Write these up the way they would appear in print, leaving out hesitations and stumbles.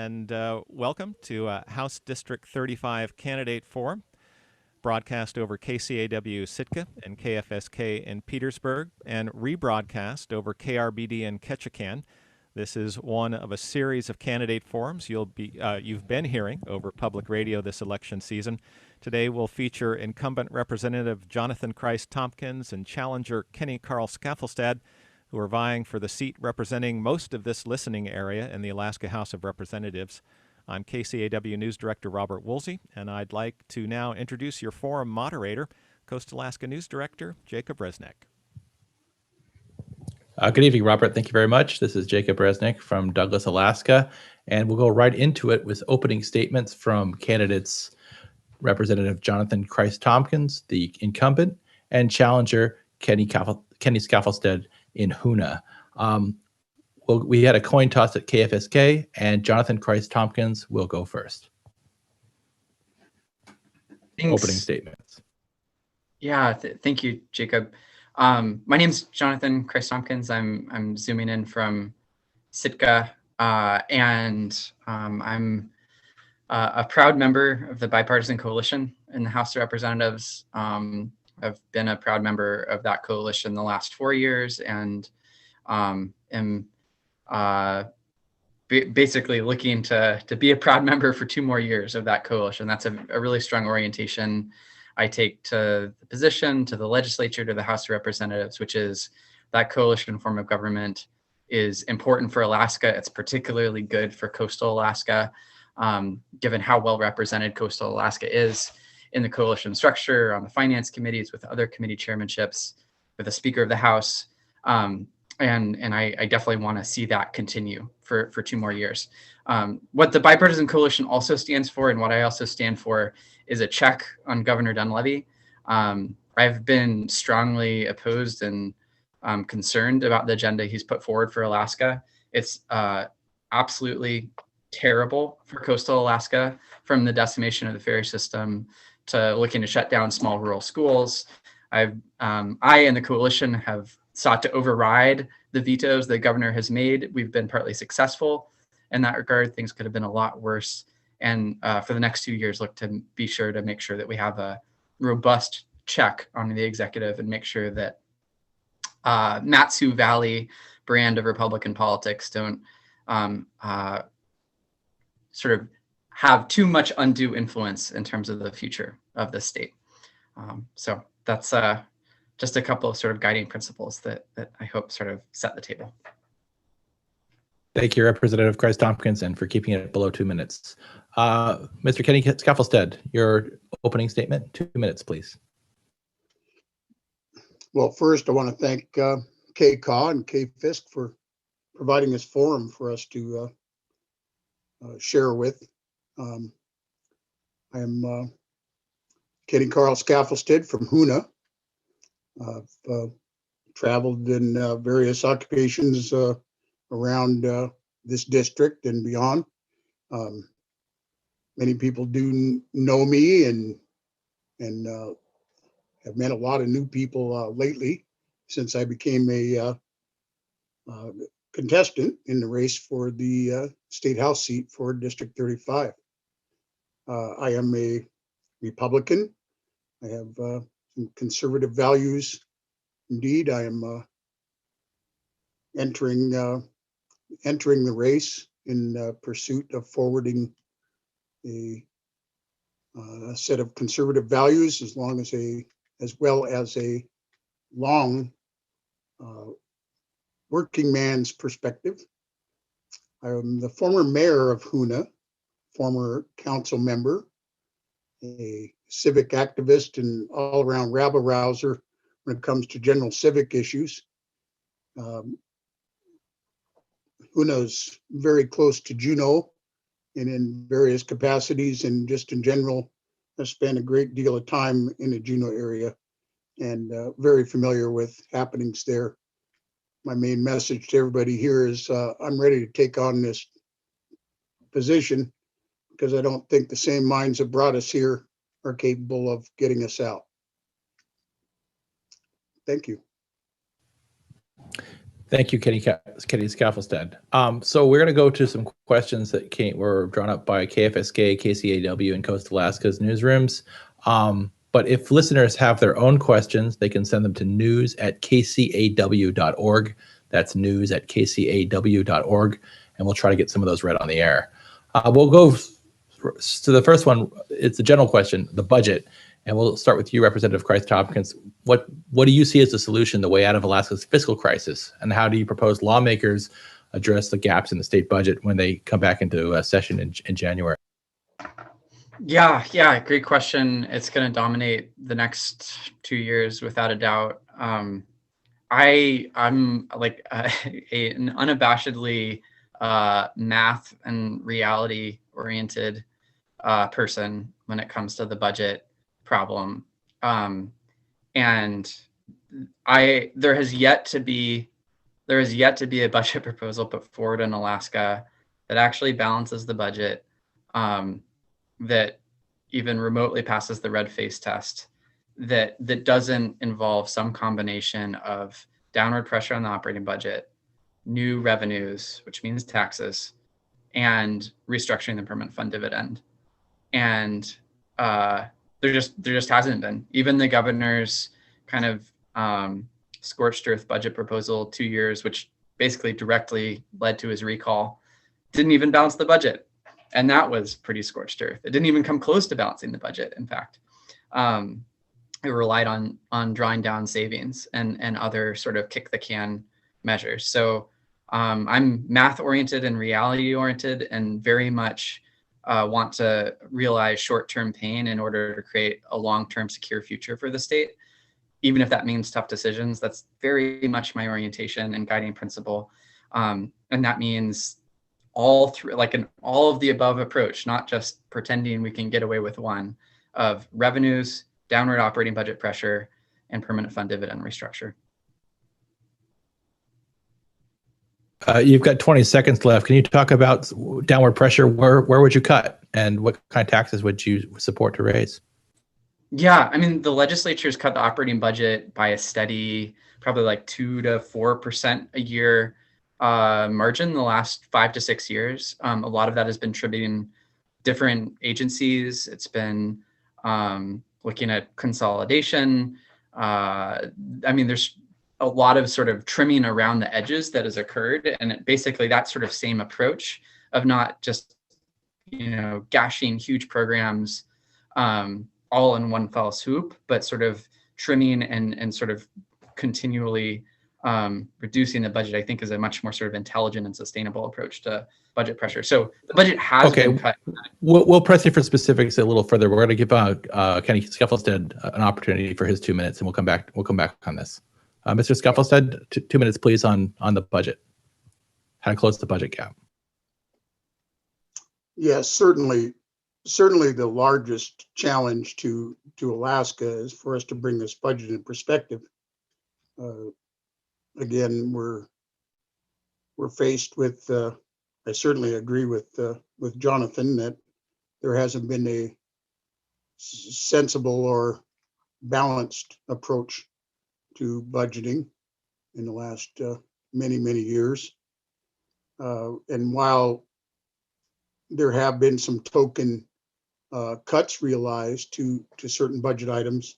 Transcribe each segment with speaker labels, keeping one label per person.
Speaker 1: And welcome to House District 35 Candidate Forum, broadcast over KCAW Sitka and KFSK in Petersburg, and rebroadcast over KRBD in Ketchikan. This is one of a series of candidate forums you've been hearing over public radio this election season. Today we'll feature incumbent Representative Jonathan Christ Tompkins and challenger Kenny Carl Skaffelstad, who are vying for the seat representing most of this listening area in the Alaska House of Representatives. I'm KCAW News Director Robert Woolsey, and I'd like to now introduce your forum moderator, Coast Alaska News Director Jacob Resnick.
Speaker 2: Good evening, Robert. Thank you very much. This is Jacob Resnick from Douglas, Alaska, and we'll go right into it with opening statements from candidates Representative Jonathan Christ Tompkins, the incumbent, and challenger Kenny Skaffelstad in Hoonah. We had a coin toss at KFSK, and Jonathan Christ Tompkins will go first.
Speaker 3: Thanks.
Speaker 2: Opening statements.
Speaker 3: Yeah, thank you, Jacob. My name's Jonathan Christ Tompkins. I'm zooming in from Sitka, and I'm a proud member of the bipartisan coalition in the House of Representatives. I've been a proud member of that coalition the last 4 years, and am basically looking to be a proud member for 2 more years of that coalition. That's a really strong orientation I take to the position, to the legislature, to the House of Representatives, which is that coalition form of government is important for Alaska. It's particularly good for coastal Alaska, given how well represented coastal Alaska is in the coalition structure, on the finance committees, with other committee chairmanships, with the Speaker of the House. And I definitely want to see that continue for 2 more years. What the bipartisan coalition also stands for, and what I also stand for, is a check on Governor Dunleavy. I've been strongly opposed and concerned about the agenda he's put forward for Alaska. It's absolutely terrible for coastal Alaska, from the decimation of the ferry system to looking to shut down small rural schools. I and the coalition have sought to override the vetoes the governor has made. We've been partly successful in that regard. Things could have been a lot worse. And for the next 2 years, look to be sure to make sure that we have a robust check on the executive and make sure that Mat-Su Valley brand of Republican politics don't sort of have too much undue influence in terms of the future of the state. So that's just a couple of sort of guiding principles that I hope sort of set the table.
Speaker 2: Thank you, Representative Christ Tompkins, and for keeping it below 2 minutes. Mr. Kenny Skaffelstad, your opening statement, 2 minutes, please.
Speaker 4: Well, first, I want to thank KCAW and KFSK for providing this forum for us to share with. I am Kenny Carl Skaffelstad from Hoonah. I've traveled in various occupations around this district and beyond. Many people do know me and have met a lot of new people lately since I became a contestant in the race for the State House seat for District 35. I am a Republican. I have some conservative values. Indeed, I am entering the race in pursuit of forwarding a set of conservative values, as well as a long working man's perspective. I am the former mayor of Hoonah, former council member, a civic activist, and all-around rabble-rouser when it comes to general civic issues. Hoonah's very close to Juneau, and in various capacities, and just in general, I spent a great deal of time in the Juneau area and very familiar with happenings there. My main message to everybody here is I'm ready to take on this position because I don't think the same minds that brought us here are capable of getting us out. Thank you.
Speaker 2: Thank you, Kenny Skaffelstead. So we're going to go to some questions that were drawn up by KFSK, KCAW, and Coast Alaska's newsrooms. But if listeners have their own questions, they can send them to news@kcaw.org. That's news@kcaw.org, and we'll try to get some of those read on the air. We'll go to the first one. It's a general question, the budget. And we'll start with you, Representative Christ-Tompkins. What do you see as the solution, the way out of Alaska's fiscal crisis? And how do you propose lawmakers address the gaps in the state budget when they come back into session in January?
Speaker 3: Yeah, great question. It's going to dominate the next 2 years without a doubt. I'm like an unabashedly math and reality oriented person when it comes to the budget problem. And there has yet to be a budget proposal put forward in Alaska that actually balances the budget, that even remotely passes the red face test, that doesn't involve some combination of downward pressure on the operating budget, new revenues, which means taxes, and restructuring the permanent fund dividend. And there just hasn't been. Even the governor's kind of scorched earth budget proposal 2 years, which basically directly led to his recall, didn't even balance the budget. And that was pretty scorched earth. It didn't even come close to balancing the budget, in fact. It relied on drawing down savings and other sort of kick the can measures. So I'm math oriented and reality oriented, and very much want to realize short-term pain in order to create a long-term secure future for the state, even if that means tough decisions. That's very much my orientation and guiding principle. And that means all of the above approach, not just pretending we can get away with one, of revenues, downward operating budget pressure, and permanent fund dividend restructure.
Speaker 2: You've got 20 seconds left. Can you talk about downward pressure? Where would you cut, and what kind of taxes would you support to raise?
Speaker 3: Yeah, I mean, the legislature's cut the operating budget by a steady, probably like 2 to 4% a year margin the last 5 to 6 years. A lot of that has been tributing different agencies. It's been looking at consolidation. I mean, there's a lot of sort of trimming around the edges that has occurred, and basically that sort of same approach of not just gashing huge programs all in one fell swoop, but sort of trimming and sort of continually reducing the budget, I think, is a much more sort of intelligent and sustainable approach to budget pressure. So the budget has been cut.
Speaker 2: We'll press you for specifics a little further. We're going to give Kenny Skaffelstead an opportunity for his 2 minutes, and we'll come back on this. Mr. Skaffelstead, 2 minutes, please, on the budget. How to close the budget gap.
Speaker 4: Yes, certainly the largest challenge to Alaska is for us to bring this budget in perspective. Again, we're faced with. I certainly agree with Jonathan that there hasn't been a sensible or balanced approach to budgeting in the last many years. And while there have been some token cuts realized to certain budget items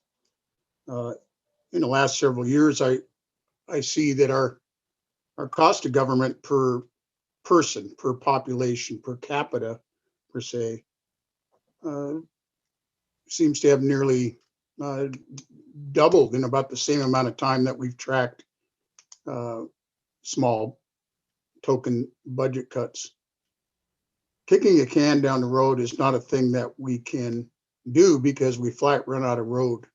Speaker 4: in the last several years, I see that our cost of government per person, per population, per capita, per se, seems to have nearly doubled in about the same amount of time that we've tracked small token budget cuts. Kicking a can down the road is not a thing that we can do because we flat run out of road.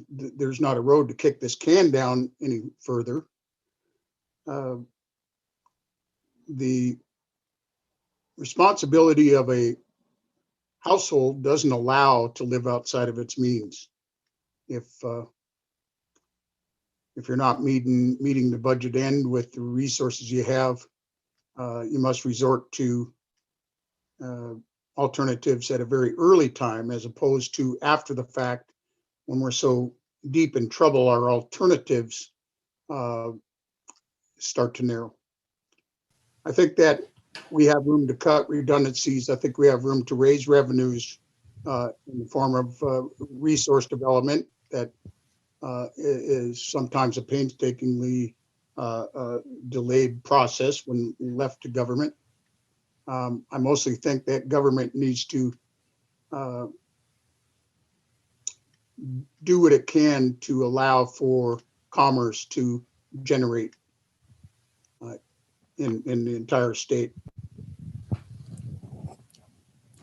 Speaker 4: There's not a road to kick this can down any further. The responsibility of a household doesn't allow to live outside of its means. If you're not meeting the budget end with the resources you have, you must resort to alternatives at a very early time, as opposed to after the fact, when we're so deep in trouble. Our alternatives start to narrow. I think that we have room to cut redundancies. I think we have room to raise revenues in the form of resource development that is sometimes a painstakingly delayed process when left to government. I mostly think that government needs to do what it can to allow for commerce to generate in the entire state.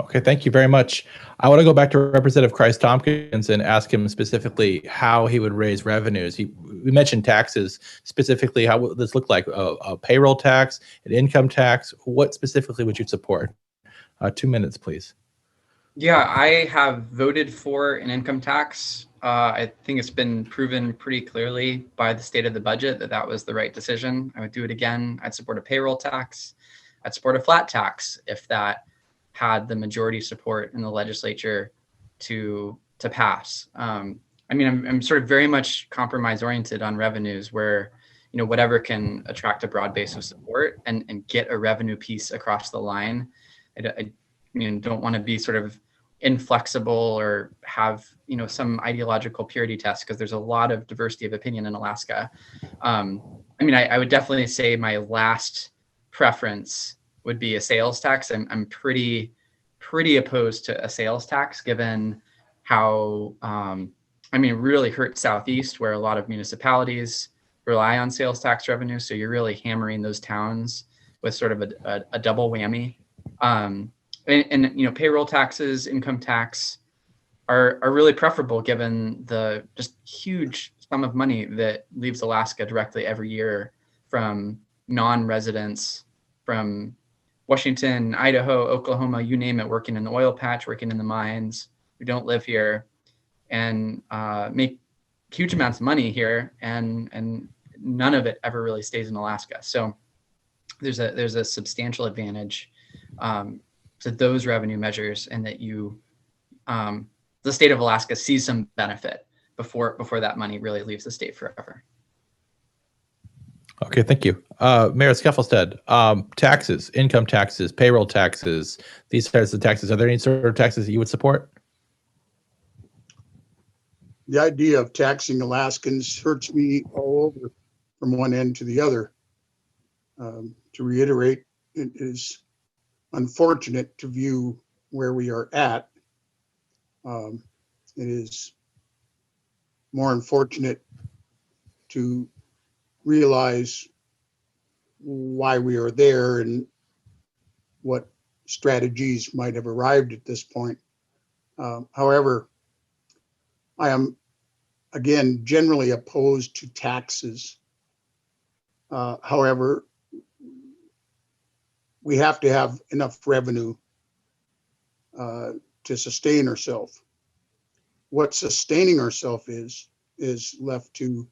Speaker 2: Okay, thank you very much. I want to go back to Representative Christ Tompkins and ask him specifically how he would raise revenues. We mentioned taxes, specifically how would this look like? A payroll tax, an income tax? What specifically would you support? 2 minutes, please.
Speaker 3: Yeah, I have voted for an income tax. I think it's been proven pretty clearly by the state of the budget that that was the right decision. I would do it again. I'd support a payroll tax. I'd support a flat tax if that had the majority support in the legislature to pass. I mean, I'm sort of very much compromise oriented on revenues where, you know, whatever can attract a broad base of support and get a revenue piece across the line. I mean, don't want to be sort of inflexible or have, you know, some ideological purity test because there's a lot of diversity of opinion in Alaska. I mean, I would definitely say my last preference would be a sales tax. I'm pretty opposed to a sales tax given how, I mean, it really hurts Southeast where a lot of municipalities rely on sales tax revenue. So you're really hammering those towns with sort of a double whammy. And you know, payroll taxes, income tax are really preferable given the just huge sum of money that leaves Alaska directly every year from non-residents from Washington, Idaho, Oklahoma, you name it, working in the oil patch, working in the mines, who don't live here and make huge amounts of money here, and none of it ever really stays in Alaska. So there's a substantial advantage to those revenue measures, and that you, the state of Alaska sees some benefit before that money really leaves the state forever.
Speaker 2: Okay, thank you. Mayor Skeffelstead, taxes, income taxes, payroll taxes, these types of taxes, are there any sort of taxes that you would support?
Speaker 4: The idea of taxing Alaskans hurts me all over from one end to the other. To reiterate, it is unfortunate to view where we are at. It is more unfortunate to realize why we are there and what strategies might have arrived at this point. However, I am, again, generally opposed to taxes. However, we have to have enough revenue to sustain ourselves. What sustaining ourselves is left to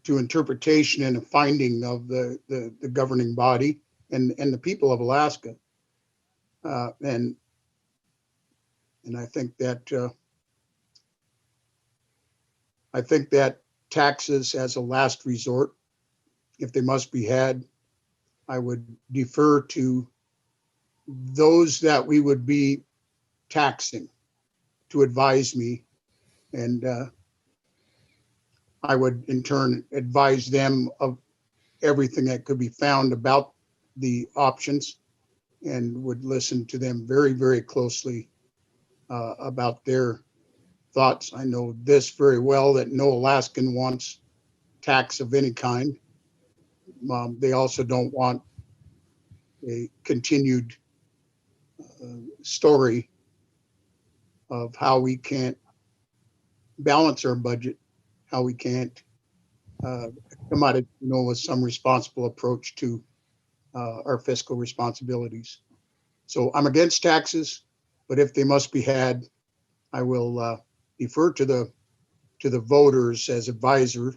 Speaker 4: interpretation and a finding of the governing body and the people of Alaska. And I think that taxes as a last resort, if they must be had, I would defer to those that we would be taxing to advise me, and I would in turn advise them of everything that could be found about the options, and would listen to them very, very closely about their thoughts. I know this very well, that no Alaskan wants tax of any kind. They also don't want a continued story of how we can't balance our budget, how we can't come out of, with some responsible approach to our fiscal responsibilities. So I'm against taxes, but if they must be had, I will defer to the voters as advisor.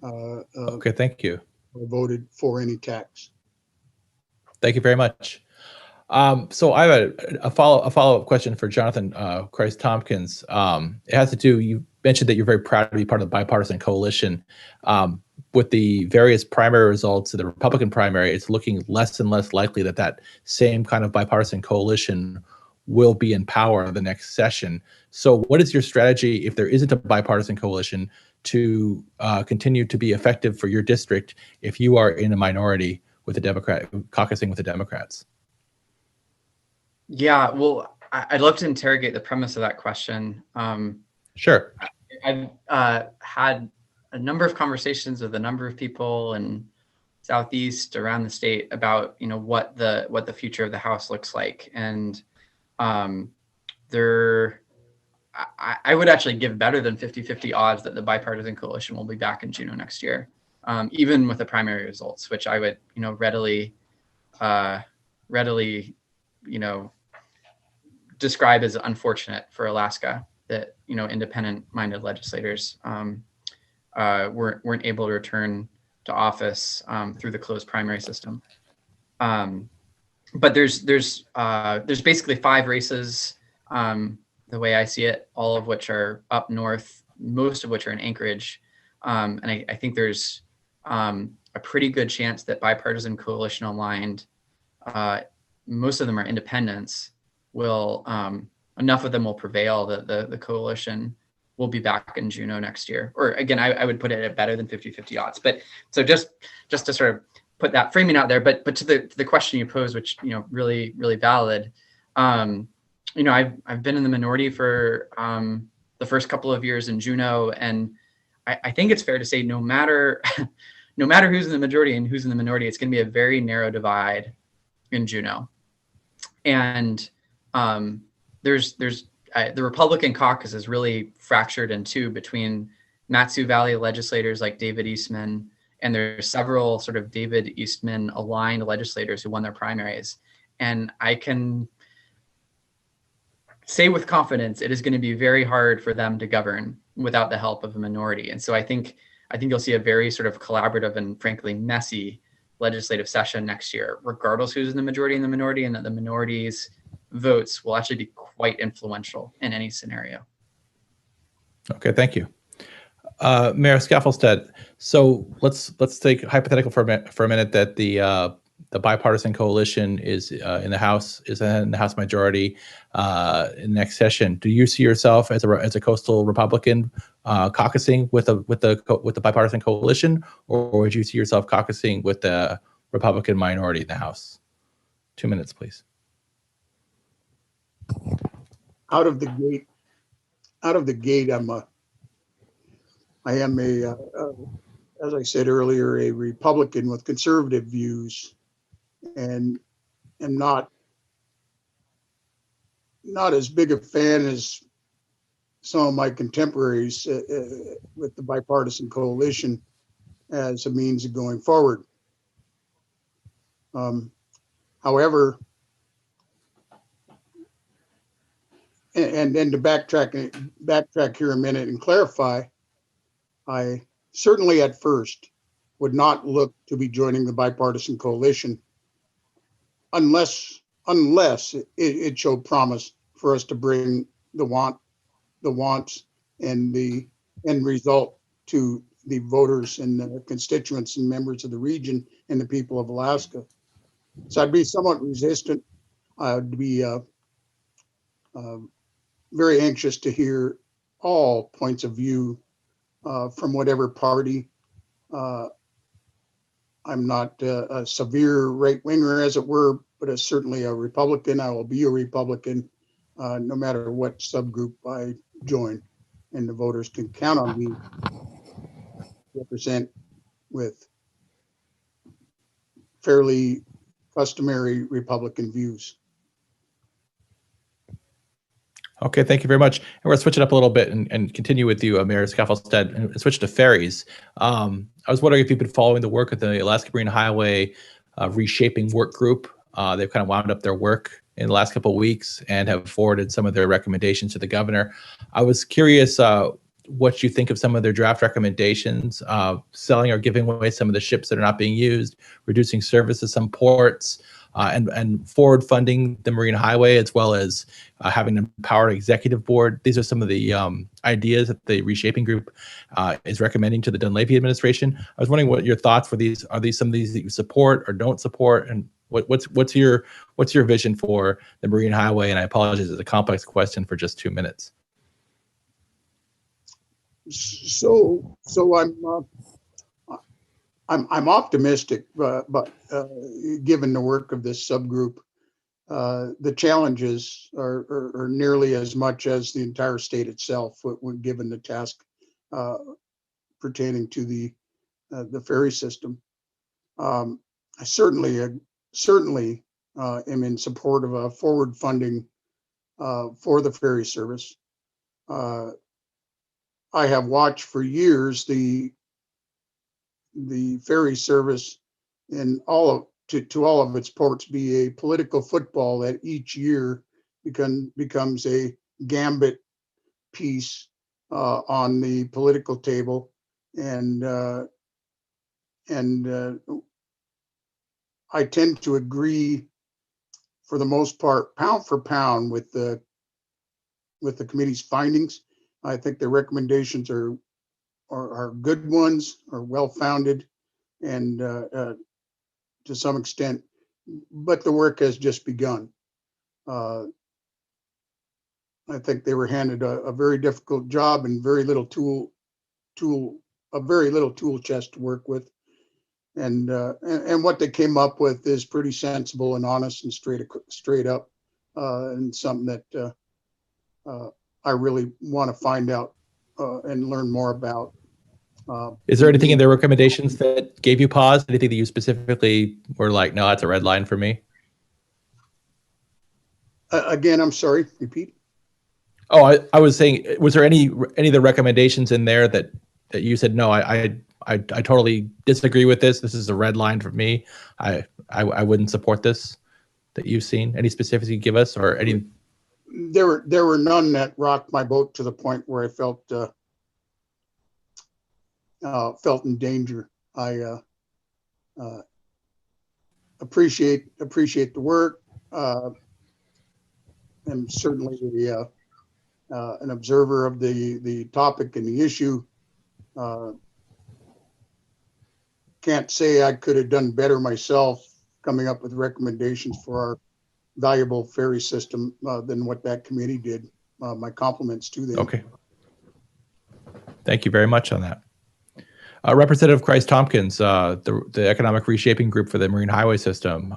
Speaker 2: Okay, thank you.
Speaker 4: Voted for any tax.
Speaker 2: Thank you very much. So I have a follow-up question for Jonathan Christ Tompkins. It has to do, you mentioned that you're very proud to be part of the bipartisan coalition. With the various primary results of the Republican primary, it's looking less and less likely that that same kind of bipartisan coalition will be in power the next session. So what is your strategy if there isn't a bipartisan coalition to continue to be effective for your district if you are in a minority with the Democrat, caucusing with the Democrats?
Speaker 3: Yeah, well, I'd love to interrogate the premise of that question.
Speaker 2: Sure.
Speaker 3: I've had a number of conversations with a number of people in Southeast around the state about, you know, what the future of the House looks like, and there, I would actually give better than 50-50 odds that the bipartisan coalition will be back in Juneau next year, even with the primary results, which I would, you know, readily, you know, describe as unfortunate for Alaska that, you know, independent-minded legislators weren't able to return to office through the closed primary system. But there's basically 5 races, the way I see it, all of which are up north, most of which are in Anchorage. And I think there's a pretty good chance that bipartisan coalition aligned, most of them are independents, will enough of them will prevail that the coalition will be back in Juneau next year. Or again, I would put it at better than 50-50 odds. But so just to sort of put that framing out there, but to the question you posed, which, you know, really valid. You know, I've been in the minority for the first couple of years in Juneau, and I think it's fair to say no matter who's in the majority and who's in the minority, it's going to be a very narrow divide in Juneau. And there's the Republican caucus is really fractured in two between Mat-Su Valley legislators like David Eastman, and there's several sort of David Eastman aligned legislators who won their primaries. And I can say with confidence, it is going to be very hard for them to govern without the help of a minority. And so I think you'll see a very sort of collaborative and frankly messy legislative session next year, regardless who's in the majority and the minority, and that the minority's votes will actually be quite influential in any scenario.
Speaker 2: Okay, thank you. Mayor Scaffelstead, so let's take hypothetical for a minute that the bipartisan coalition is in the House, majority in the next session. Do you see yourself as a coastal Republican caucusing with the bipartisan coalition, or would you see yourself caucusing with the Republican minority in the House? 2 minutes, please.
Speaker 4: Out of the gate, I am as I said earlier, a Republican with conservative views, and am not as big a fan as some of my contemporaries with the bipartisan coalition as a means of going forward. However, and then to backtrack here a minute and clarify, I certainly at first would not look to be joining the bipartisan coalition unless it showed promise for us to bring the wants and the end result to the voters and the constituents and members of the region and the people of Alaska. So I'd be somewhat resistant. I'd be very anxious to hear all points of view from whatever party. I'm not a severe right-winger, as it were, but certainly a Republican. I will be a Republican no matter what subgroup I join, and the voters can count on me to represent with fairly customary Republican views.
Speaker 2: Okay, thank you very much. And we're going to switch it up a little bit and continue with you, Mayor Scaffelstead, and switch to ferries. I was wondering if you've been following the work of the Alaska Marine Highway Reshaping Work Group. They've kind of wound up their work in the last couple of weeks and have forwarded some of their recommendations to the governor. I was curious what you think of some of their draft recommendations, selling or giving away some of the ships that are not being used, reducing service at some ports. and forward funding the Marine Highway, as well as having an empowered executive board. These are some of the ideas that the reshaping group is recommending to the Dunleavy administration. I was wondering what your thoughts were. These are these some of these that you support or don't support, and what's your vision for the Marine Highway? And I apologize, it's a complex question for just 2 minutes.
Speaker 4: So I'm optimistic, but given the work of this subgroup, the challenges are nearly as much as the entire state itself when given the task pertaining to the ferry system. I certainly am in support of a forward funding for the ferry service. I have watched for years the ferry service in to all of its ports be a political football that each year becomes a gambit piece on the political table, and I tend to agree for the most part, pound for pound, with the committee's findings. I think the recommendations are good ones, are well founded, and to some extent, but the work has just begun. I think they were handed a very difficult job and very little tool chest to work with, and what they came up with is pretty sensible and honest and straight up, and something that I really want to find out and learn more about.
Speaker 2: Is there anything in their recommendations that gave you pause? Anything that you specifically were like, no, that's a red line for me?
Speaker 4: Again, I'm sorry, repeat.
Speaker 2: Oh, I was saying, was there any of the recommendations in there that you said, no, I totally disagree with this. This is a red line for me. I wouldn't support this, that you've seen? Any specifics you give us, or any?
Speaker 4: There were none that rocked my boat to the point where I felt in danger. I appreciate the work, and certainly an observer of the topic and the issue. Can't say I could have done better myself coming up with recommendations for our valuable ferry system than what that committee did. My compliments to them. Okay.
Speaker 2: Thank you very much on that. Representative Christ Tompkins, the Economic Reshaping Group for the Marine Highway System.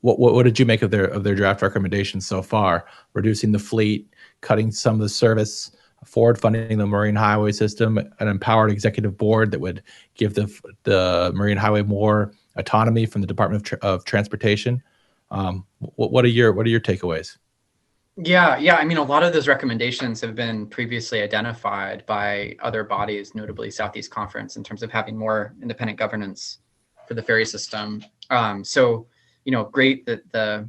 Speaker 2: What did you make of their draft recommendations so far? Reducing the fleet, cutting some of the service, forward funding the Marine Highway System, an empowered executive board that would give the Marine Highway more autonomy from the Department of Transportation. What are your takeaways?
Speaker 3: Yeah. I mean, a lot of those recommendations have been previously identified by other bodies, notably Southeast Conference, in terms of having more independent governance for the ferry system. So, great that the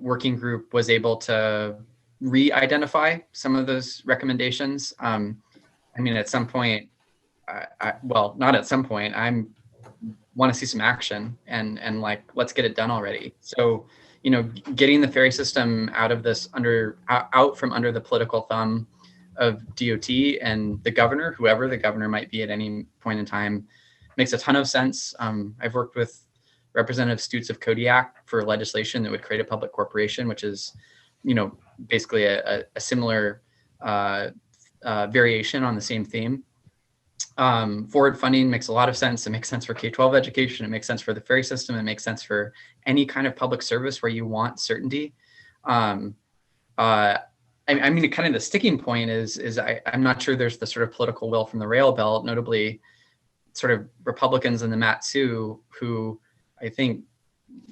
Speaker 3: working group was able to re-identify some of those recommendations. I mean, at some point, well, not at some point, I want to see some action and like, let's get it done already. So, getting the ferry system out of this out from under the political thumb of DOT and the governor, whoever the governor might be at any point in time, makes a ton of sense. I've worked with Representative Stutes of Kodiak for legislation that would create a public corporation, which is, basically a similar variation on the same theme. Forward funding makes a lot of sense. It makes sense for K-12 education. It makes sense for the ferry system. It makes sense for any kind of public service where you want certainty. I mean, kind of the sticking point is I'm not sure there's the sort of political will from the rail belt, notably sort of Republicans in the Mat-Su, who I think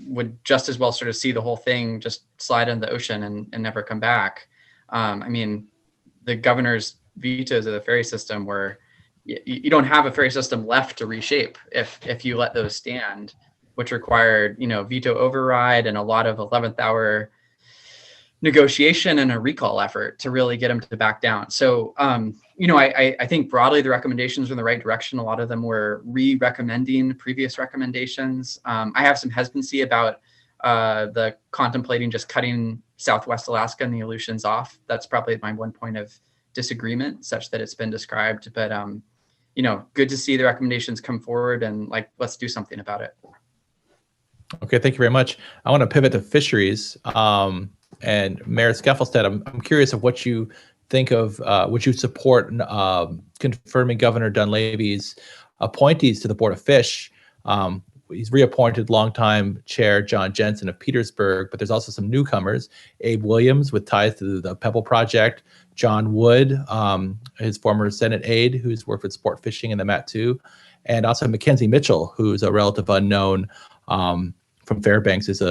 Speaker 3: would just as well sort of see the whole thing just slide in the ocean and never come back. I mean, the governor's vetoes of the ferry system were, you don't have a ferry system left to reshape if you let those stand, which required, veto override and a lot of 11th hour negotiation and a recall effort to really get them to back down. So, I think broadly the recommendations are in the right direction. A lot of them were re-recommending previous recommendations. I have some hesitancy about the contemplating just cutting Southwest Alaska and the Aleutians off. That's probably my one point of disagreement, such that it's been described. But good to see the recommendations come forward, and let's do something about it.
Speaker 2: Okay, thank you very much. I want to pivot to fisheries. And Mayor Skelfelstead, I'm curious of what you think of, would you support confirming Governor Dunleavy's appointees to the Board of Fish? He's reappointed longtime chair John Jensen of Petersburg, but there's also some newcomers: Abe Williams with ties to the Pebble Project, John Wood, his former Senate aide who's worked with sport fishing in the Mat2, and also Mackenzie Mitchell, who's a relative unknown from Fairbanks, is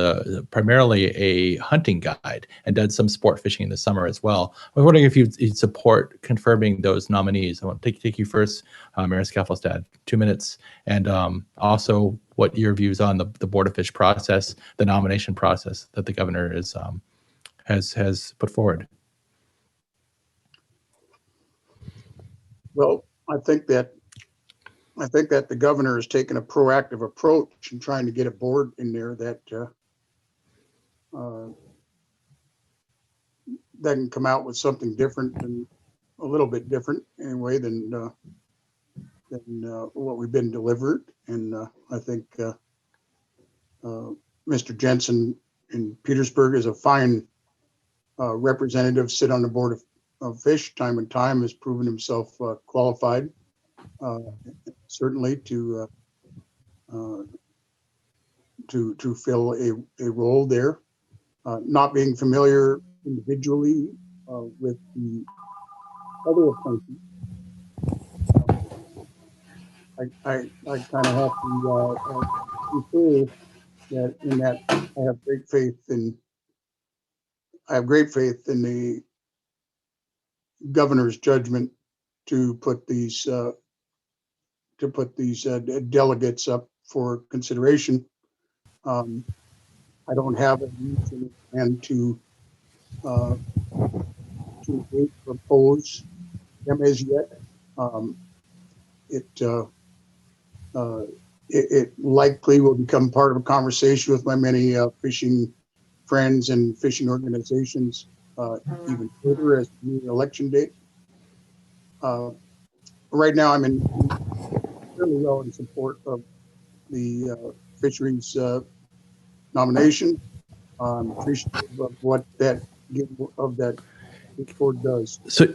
Speaker 2: primarily a hunting guide and does some sport fishing in the summer as well. I was wondering if you'd support confirming those nominees. I want to take you first, Mayor Skelfelstead, 2 minutes, and also what your views on the Board of Fish process, the nomination process that the governor has put forward.
Speaker 4: Well, I think that the governor has taken a proactive approach in trying to get a board in there that can come out with something different, and a little bit different anyway than what we've been delivered. And I think Mr. Jensen in Petersburg is a fine representative, sit on the Board of Fish time and time, has proven himself qualified. Certainly to fill a role there. Not being familiar individually with the other appointees, I kind of have to say that in that I have great faith in the governor's judgment to put these delegates up for consideration. I don't have a reason and to propose them as yet. It likely will become part of a conversation with my many fishing friends and fishing organizations even further as the election date. Right now, I'm really well in support of the fisheries nomination. I'm appreciative of what that board does.
Speaker 2: So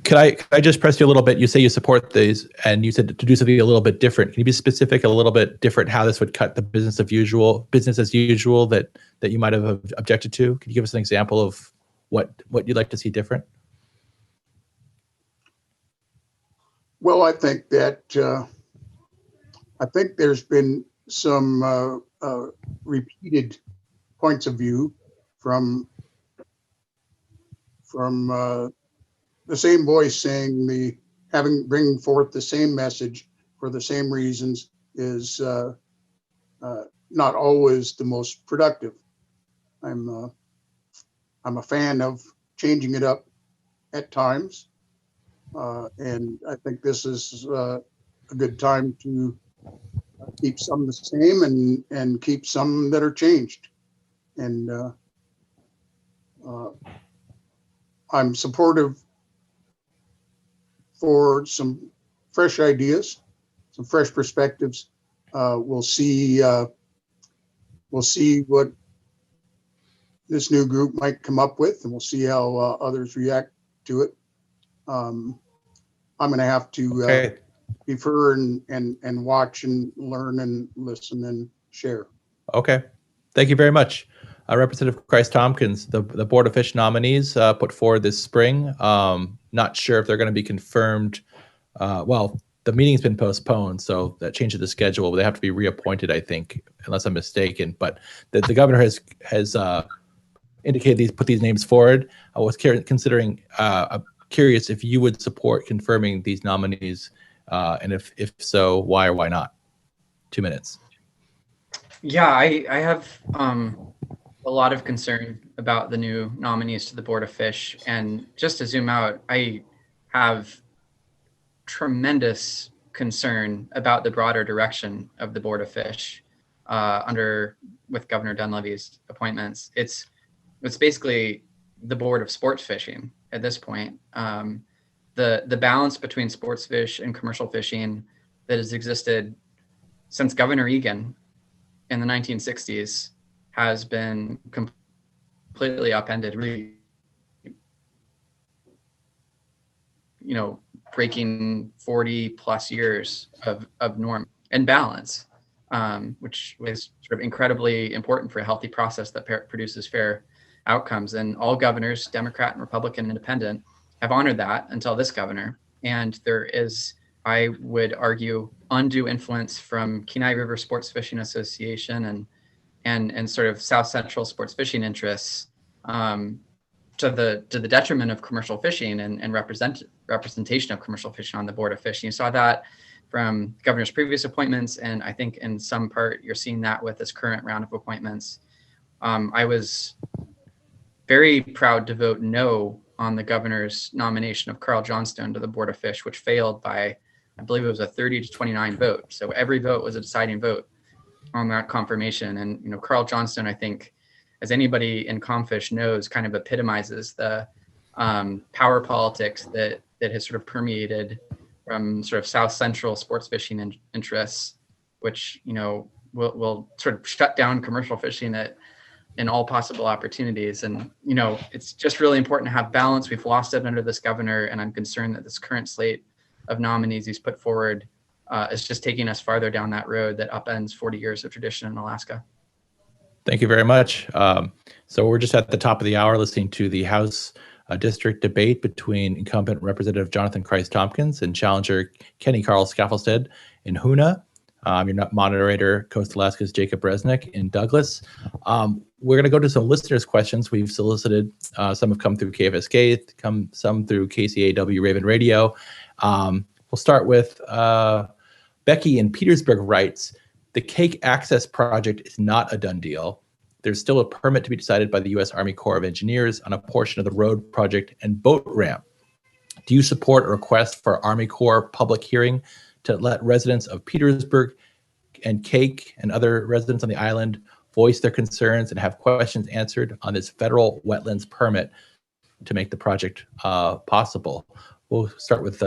Speaker 2: could I just press you a little bit? You say you support these, and you said to do something a little bit different. Can you be specific a little bit different how this would cut the business as usual that you might have objected to? Can you give us an example of what you'd like to see different?
Speaker 4: Well, I think that there's been some repeated points of view from the same voice saying bringing forth the same message for the same reasons is not always the most productive. I'm a fan of changing it up at times, and I think this is a good time to keep some the same and keep some that are changed. And I'm supportive for some fresh ideas, some fresh perspectives. We'll see what this new group might come up with, and we'll see how others react to it. I'm going to have to defer and watch and learn and listen and share.
Speaker 2: Okay. Thank you very much. Representative Christ-Tompkins, the Board of Fish nominees put forward this spring. Not sure if they're going to be confirmed. Well, the meeting's been postponed, so that changed the schedule. They have to be reappointed, I think, unless I'm mistaken. But the governor has indicated put these names forward. I was curious if you would support confirming these nominees, and if so, why or why not? 2 minutes.
Speaker 3: Yeah, I have a lot of concern about the new nominees to the Board of Fish. And just to zoom out, I have tremendous concern about the broader direction of the Board of Fish with Governor Dunleavy's appointments. It's basically the Board of Sports Fishing at this point. The balance between sports fish and commercial fishing that has existed since Governor Egan in the 1960s has been completely upended, really, breaking 40 plus years of norm and balance, which was sort of incredibly important for a healthy process that produces fair outcomes. And all governors, Democrat and Republican, Independent, have honored that until this governor. And there is, I would argue, undue influence from Kenai River Sports Fishing Association and sort of South Central sports fishing interests to the detriment of commercial fishing and representation of commercial fishing on the Board of Fish. You saw that from the governor's previous appointments, and I think in some part you're seeing that with this current round of appointments. I was very proud to vote no on the governor's nomination of Carl Johnstone to the Board of Fish, which failed by, I believe it was a 30-29 vote. So every vote was a deciding vote on that confirmation. And, Carl Johnstone, I think, as anybody in Comfish knows, kind of epitomizes the power politics that has sort of permeated from sort of South Central sports fishing interests, which, will sort of shut down commercial fishing in all possible opportunities. And, it's just really important to have balance. We've lost it under this governor, and I'm concerned that this current slate of nominees he's put forward is just taking us farther down that road that upends 40 years of tradition in Alaska.
Speaker 2: Thank you very much. So we're just at the top of the hour listening to the House district debate between incumbent Representative Jonathan Christ-Tompkins and challenger Kenny Carl Scaffelstead in Hoonah. Your moderator, Coast Alaska's Jacob Resnick in Douglas. We're going to go to some listeners' questions we've solicited. Some have come through KFSK, some through KCAW Raven Radio. We'll start with Becky in Petersburg writes, the Cake Access Project is not a done deal. There's still a permit to be decided by the U.S. Army Corps of Engineers on a portion of the road project and boat ramp. Do you support a request for Army Corps public hearing to let residents of Petersburg and Cake and other residents on the island voice their concerns and have questions answered on this federal wetlands permit to make the project possible? We'll start with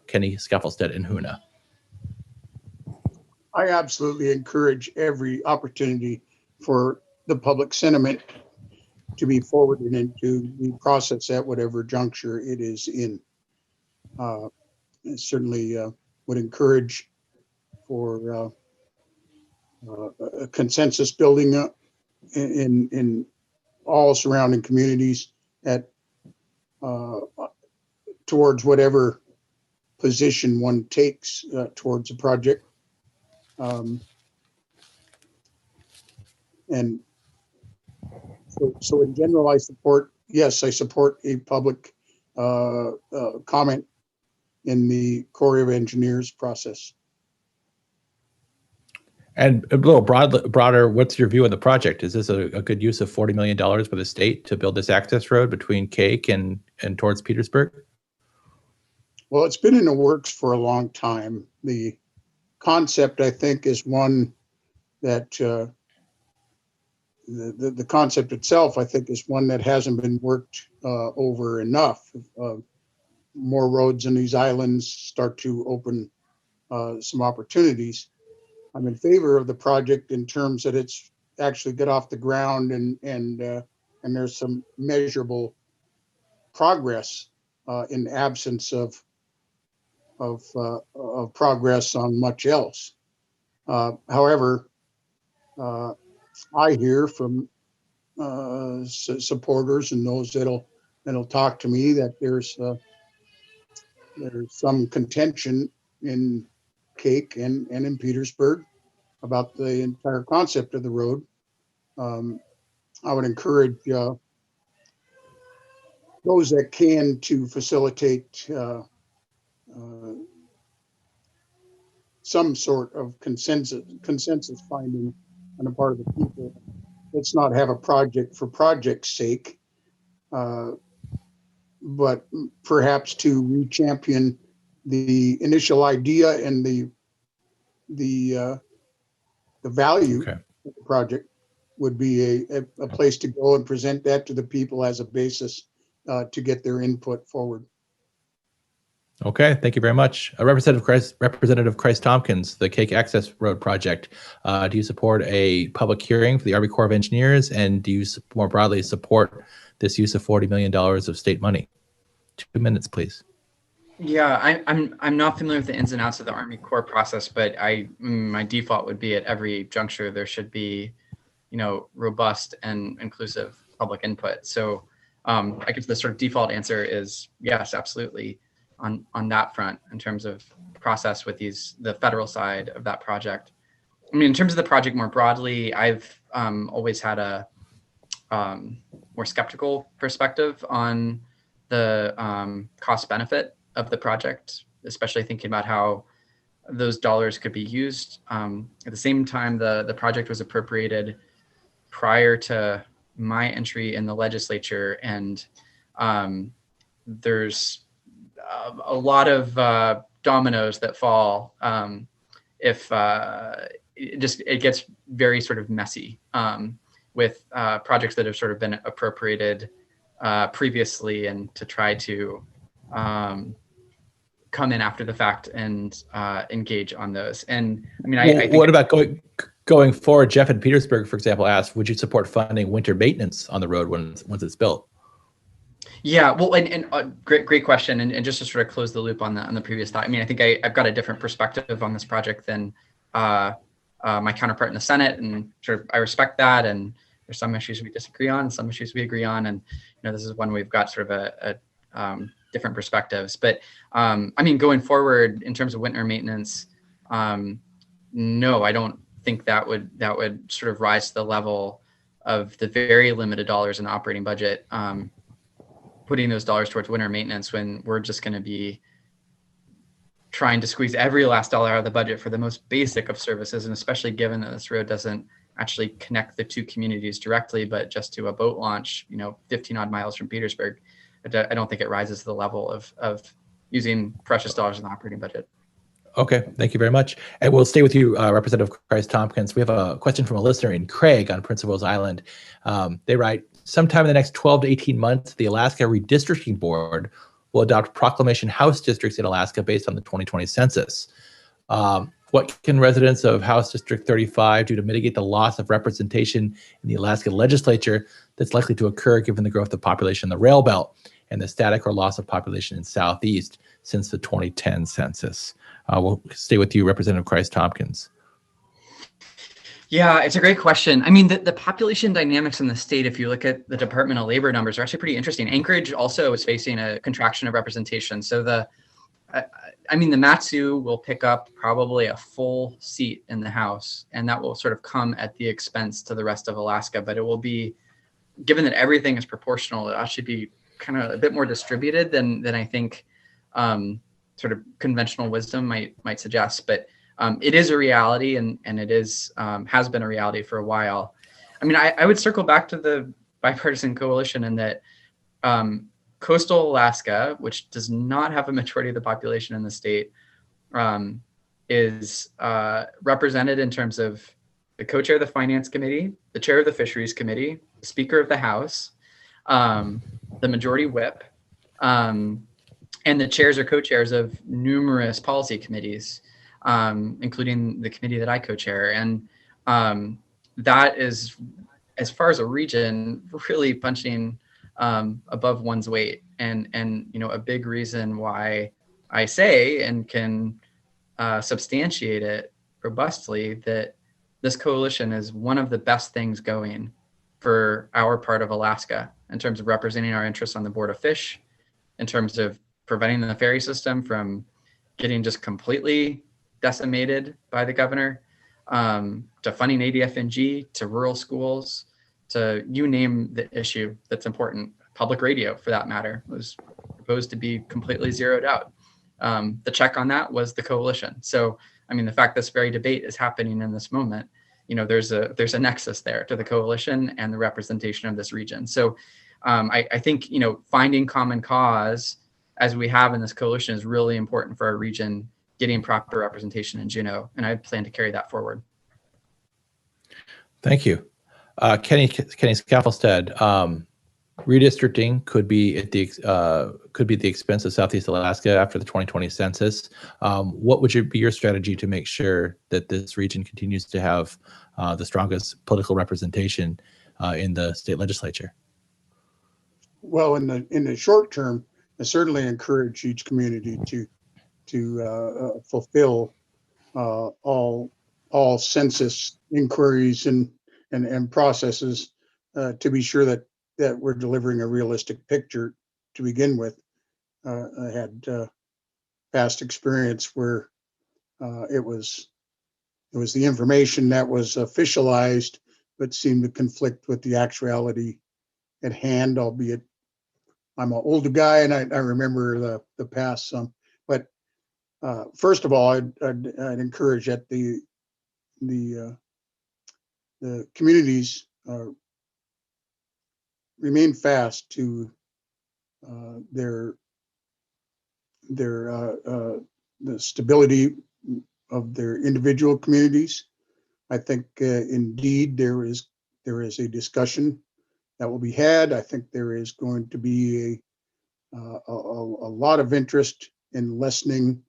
Speaker 2: Kenny Scaffelstead in Hoonah.
Speaker 4: I absolutely encourage every opportunity for the public sentiment to be forwarded into the process at whatever juncture it is in. I certainly would encourage for a consensus building up in all surrounding communities at towards whatever position one takes towards a project. And so in general, I support a public comment in the Corps of Engineers process.
Speaker 2: And a little broader, what's your view on the project? Is this a good use of $40 million for the state to build this access road between Cake and towards Petersburg?
Speaker 4: Well, it's been in the works for a long time. The concept, I think, is one that the concept itself, I think, is one that hasn't been worked over enough. More roads in these islands start to open some opportunities. I'm in favor of the project in terms that it's actually got off the ground and there's some measurable progress in absence of progress on much else. However, I hear from supporters and those that'll talk to me that there's some contention in Cake and in Petersburg about the entire concept of the road. I would encourage those that can to facilitate some sort of consensus finding on the part of the people. Let's not have a project for project's sake, but perhaps to re-champion the initial idea and the value
Speaker 2: Okay.
Speaker 4: of the project would be a place to go and present that to the people as a basis to get their input forward.
Speaker 2: Okay, thank you very much. Representative Christ Tompkins, the Cake Access Road project. Do you support a public hearing for the Army Corps of Engineers, and do you more broadly support this use of $40 million of state money? 2 minutes, please.
Speaker 3: Yeah, I'm not familiar with the ins and outs of the Army Corps process, but my default would be at every juncture there should be, robust and inclusive public input. So I guess the sort of default answer is yes, absolutely, on that front in terms of process with the federal side of that project. I mean, in terms of the project more broadly, I've always had a more skeptical perspective on the cost benefit of the project, especially thinking about how those dollars could be used. At the same time, the project was appropriated prior to my entry in the legislature, and there's a lot of dominoes that fall if it gets very sort of messy with projects that have sort of been appropriated previously, and to try to come in after the fact and engage on those. And I mean, I think
Speaker 2: what about going forward? Jeff in Petersburg, for example, asked, would you support funding winter maintenance on the road once it's built?
Speaker 3: Yeah, well, and great question. And just to sort of close the loop on the previous thought, I mean, I think I've got a different perspective on this project than my counterpart in the Senate, and sort of I respect that. And there's some issues we disagree on, some issues we agree on, and this is one we've got sort of a different perspectives. But I mean, going forward in terms of winter maintenance, no, I don't think that would sort of rise to the level of the very limited dollars in the operating budget. Putting those dollars towards winter maintenance when we're just going to be trying to squeeze every last dollar out of the budget for the most basic of services, and especially given that this road doesn't actually connect the two communities directly, but just to a boat launch, 15 odd miles from Petersburg. I don't think it rises to the level of using precious dollars in the operating budget.
Speaker 2: Okay, thank you very much. And we'll stay with you, Representative Christ Tompkins. We have a question from a listener in Craig on Prince of Wales Island. They write, sometime in the next 12 to 18 months, the Alaska Redistricting Board will adopt proclamation House districts in Alaska based on the 2020 census. What can residents of House District 35 do to mitigate the loss of representation in the Alaska legislature that's likely to occur given the growth of population in the rail belt and the static or loss of population in Southeast since the 2010 census? We'll stay with you, Representative Christ Tompkins.
Speaker 3: Yeah, it's a great question. I mean, the population dynamics in the state, if you look at the Department of Labor numbers, are actually pretty interesting. Anchorage also is facing a contraction of representation. So the Mat-Su will pick up probably a full seat in the House, and that will sort of come at the expense to the rest of Alaska. But it will be, given that everything is proportional, it should be kind of a bit more distributed than I think sort of conventional wisdom might suggest. But it is a reality, and it is has been a reality for a while. I mean, I would circle back to the bipartisan coalition in that coastal Alaska, which does not have a majority of the population in the state, is represented in terms of the co-chair of the Finance Committee, the chair of the Fisheries Committee, the Speaker of the House, the Majority Whip, and the chairs or co-chairs of numerous policy committees, including the committee that I co-chair. And that is, as far as a region, really punching above one's weight. And a big reason why I say and can substantiate it robustly that this coalition is one of the best things going for our part of Alaska in terms of representing our interests on the Board of Fish, in terms of preventing the ferry system from getting just completely decimated by the governor, to funding ADFNG, to rural schools, to you name the issue that's important. Public radio, for that matter, was proposed to be completely zeroed out. The check on that was the coalition. So, I mean, the fact this very debate is happening in this moment, there's a nexus there to the coalition and the representation of this region. So I think, finding common cause as we have in this coalition is really important for our region getting proper representation in Juneau, and I plan to carry that forward.
Speaker 2: Thank you. Kenny Scaffelstead, redistricting could be at the expense of Southeast Alaska after the 2020 census. What would be your strategy to make sure that this region continues to have the strongest political representation in the state legislature?
Speaker 4: Well, in the short term, I certainly encourage each community to fulfill all census inquiries and processes to be sure that we're delivering a realistic picture to begin with. I had past experience where it was the information that was officialized but seemed to conflict with the actuality at hand, albeit I'm an older guy and I remember the past some. But first of all, I'd encourage that the communities remain fast to the stability of their individual communities. I think indeed there is a discussion that will be had. I think there is going to be a lot of interest in lessening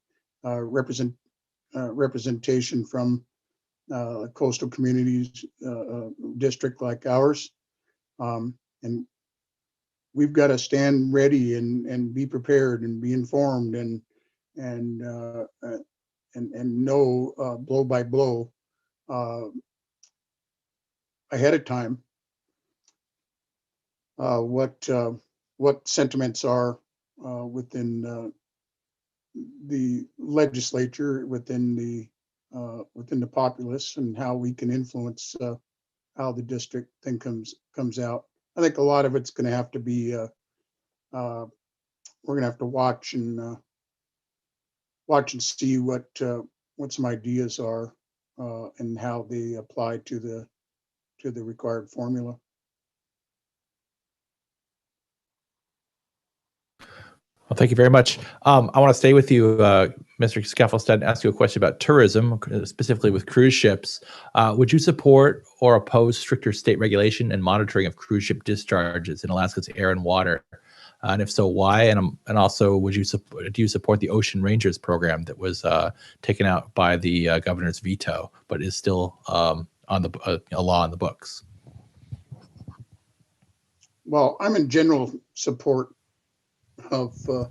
Speaker 4: representation from coastal communities, district like ours, and we've got to stand ready and be prepared and be informed and know blow by blow ahead of time what sentiments are within the legislature, within the populace, and how we can influence how the district thing comes out. I think a lot of it's going to have to be we're going to have to watch and see what some ideas are and how they apply to the required formula.
Speaker 2: Well, thank you very much. I want to stay with you, Mr. Scaffelstead, and ask you a question about tourism, specifically with cruise ships. Would you support or oppose stricter state regulation and monitoring of cruise ship discharges in Alaska's air and water? And if so, why? And also, do you support the Ocean Rangers program that was taken out by the governor's veto, but is still on a law in the books?
Speaker 4: Well, I'm in general support of a